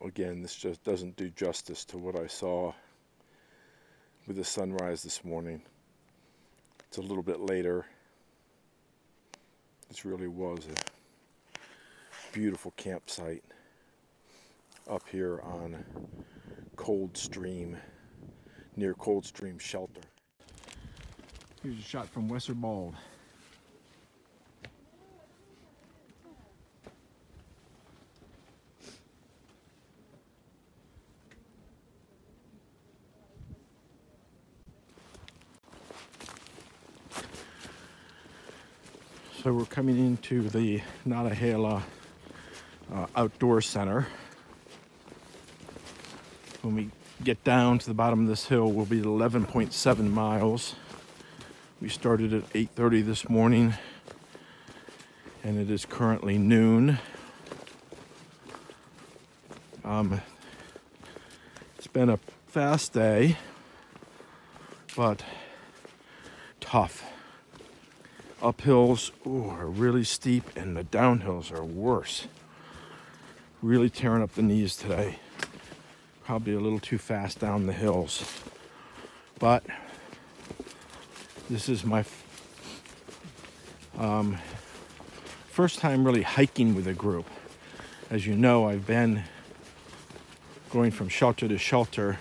again, this just doesn't do justice to what I saw with the sunrise this morning. It's a little bit later. This really was a beautiful campsite up here on Coldstream, near Coldstream Shelter. Here's a shot from Westerwald. So we're coming into the Nantahala Outdoor Center. When we get down to the bottom of this hill, we'll be at 11.7 miles. We started at 8:30 this morning, and it is currently noon. It's been a fast day, but tough. Uphills are really steep, and the downhills are worse. Really tearing up the knees today. Probably a little too fast down the hills. But this is my first time really hiking with a group. As you know, I've been going from shelter to shelter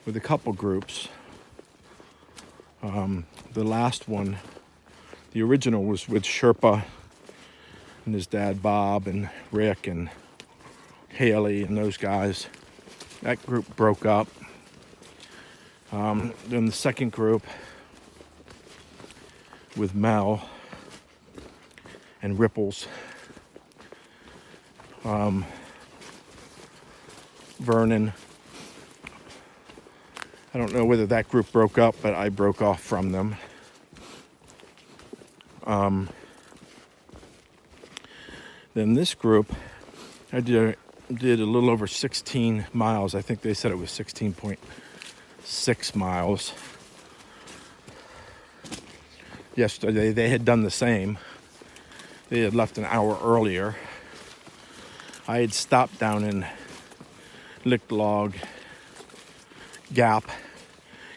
with a couple groups. The last one, the original, was with Sherpa and his dad Bob and Rick and Haley and those guys. That group broke up. Then the second group with Mel and Ripples, Vernon. I don't know whether that group broke up, but I broke off from them. Then this group, I did a little over 16 miles. I think they said it was 16.6 miles. Yesterday they had done the same. They had left an hour earlier. I had stopped down in Licklog Gap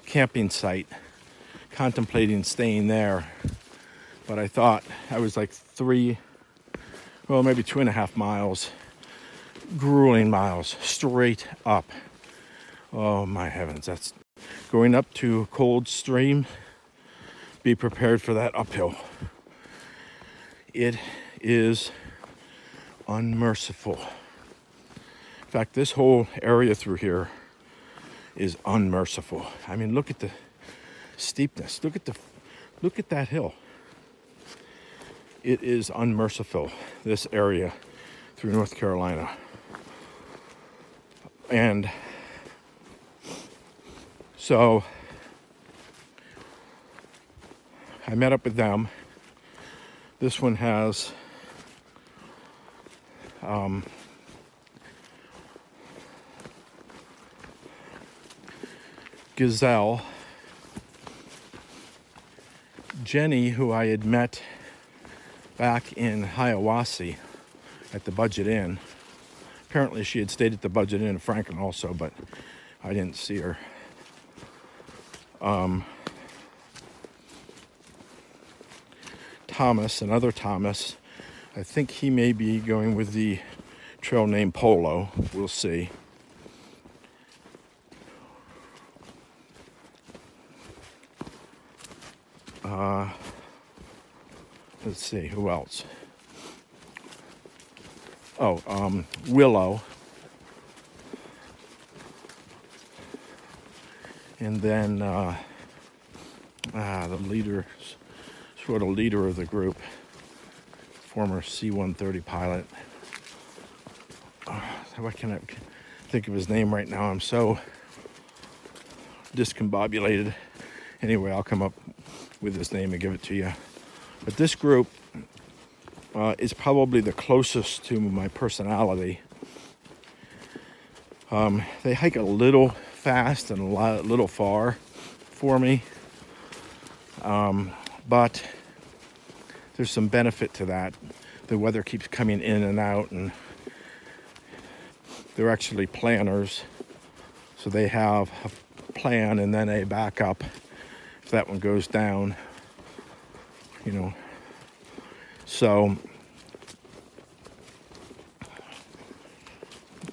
camping site, contemplating staying there, but I thought I was like maybe 2.5 miles, grueling miles, straight up. Oh my heavens, that's going up to Coldstream. Be prepared for that uphill. It is unmerciful. In fact, this whole area through here is unmerciful. I mean, look at the steepness. Look at that hill. It is unmerciful, this area through North Carolina. And so I met up with them. This one has Gazelle. Jenny, who I had met back in Hiawassee at the Budget Inn. Apparently she had stayed at the Budget Inn in Franklin also, but I didn't see her. Thomas, another Thomas, I think he may be going with the trail named Polo. We'll see. Let's see, who else? Oh, Willow. And then the leader, sort of leader of the group, former C-130 pilot. Why can't I think of his name right now? I'm so discombobulated. Anyway, I'll come up with his name and give it to you. But this group is probably the closest to my personality. They hike a little fast and a little far for me, but there's some benefit to that. The weather keeps coming in and out, and They're actually planners. So they have a plan and then a backup if that one goes down, you know. So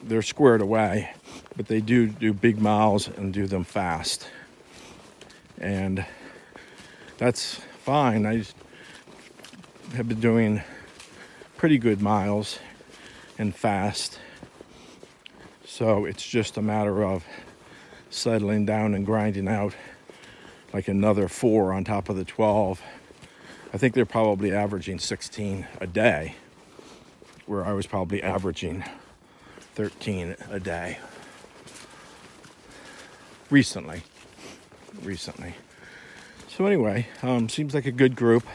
they're squared away, but they do big miles and do them fast. And that's fine. I have been doing pretty good miles and fast. So it's just a matter of settling down and grinding out like another 4 on top of the 12. I think they're probably averaging 16 a day, where I was probably averaging 13 a day recently. So anyway, seems like a good group,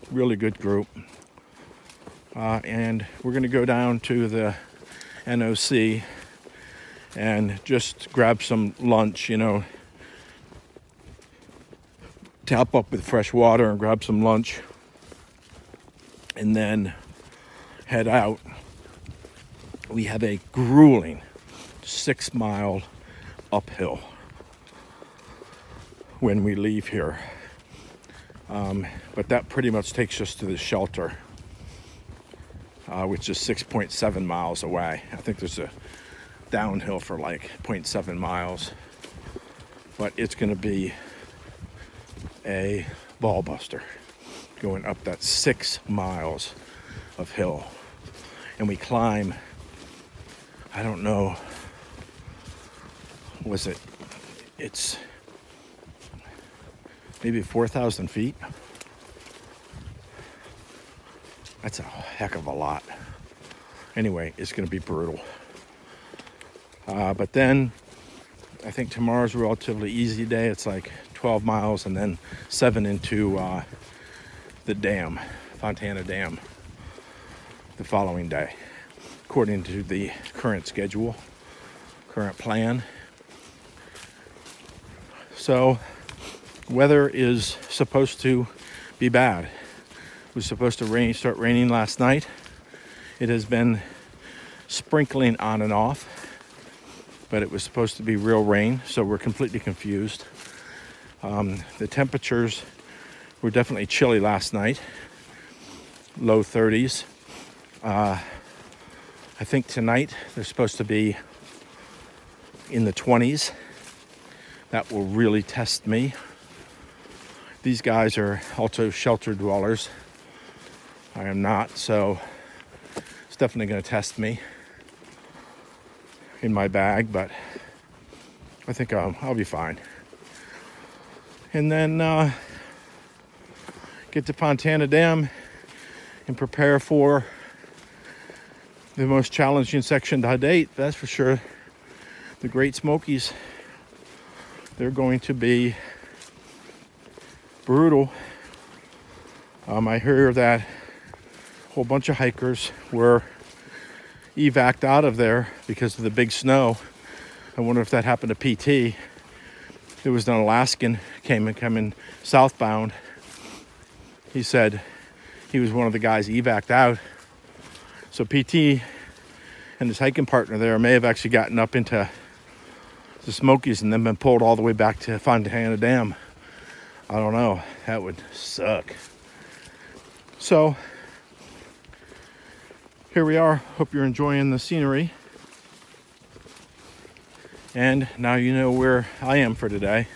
really good group. And we're going to go down to the NOC and just grab some lunch, you know, top up with fresh water and grab some lunch, and then head out. We have a grueling 6-mile uphill when we leave here. But that pretty much takes us to the shelter, which is 6.7 miles away. I think there's a downhill for like 0.7 miles, but it's going to be a ball buster going up that 6 miles of hill. And we climb, I don't know, it's maybe 4,000 feet. That's a heck of a lot. Anyway, it's going to be brutal. But then I think tomorrow's a relatively easy day. It's like 12 miles and then 7 into the dam, Fontana Dam, the following day, according to the current schedule, current plan. So weather is supposed to be bad. It was supposed to start raining last night. It has been sprinkling on and off, but it was supposed to be real rain, so we're completely confused. The temperatures were definitely chilly last night, low 30s. I think tonight they're supposed to be in the 20s. That will really test me. These guys are also shelter dwellers. I am not, so it's definitely going to test me in my bag, but I think I'll be fine. And then get to Fontana Dam and prepare for the most challenging section to date, that's for sure. The Great Smokies. They're going to be brutal. I hear that a whole bunch of hikers were evac'd out of there because of the big snow. I wonder if that happened to PT. There was an Alaskan coming southbound. He said he was one of the guys evac'd out. So PT and his hiking partner there may have actually gotten up into the Smokies and then been pulled all the way back to Fontana Dam. I don't know. That would suck. So here we are. Hope you're enjoying the scenery. And now you know where I am for today.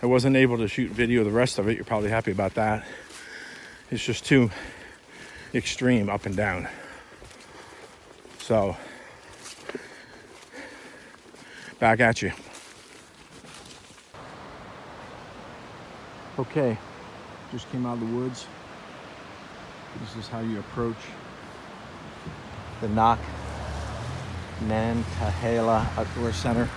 I wasn't able to shoot video of the rest of it. You're probably happy about that. It's just too extreme up and down. So, back at you. Okay, just came out of the woods. This is how you approach the Nantahala Outdoor Center.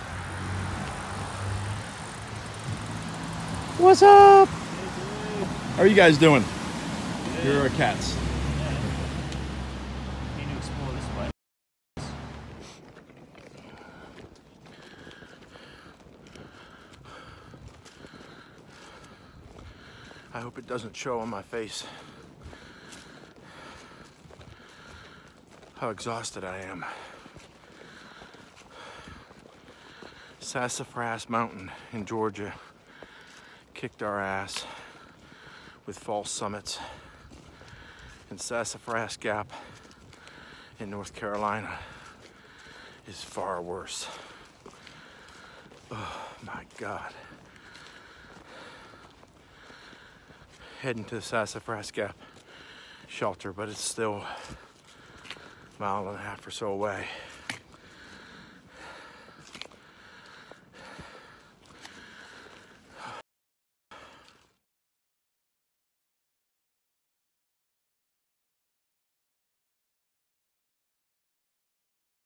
What's up? How are you guys doing? Here are our cats. I hope it doesn't show on my face how exhausted I am. Sassafras Mountain in Georgia kicked our ass with false summits, and Sassafras Gap in North Carolina is far worse. Oh my God. Heading to the Sassafras Gap shelter, but it's still a mile and a half or so away.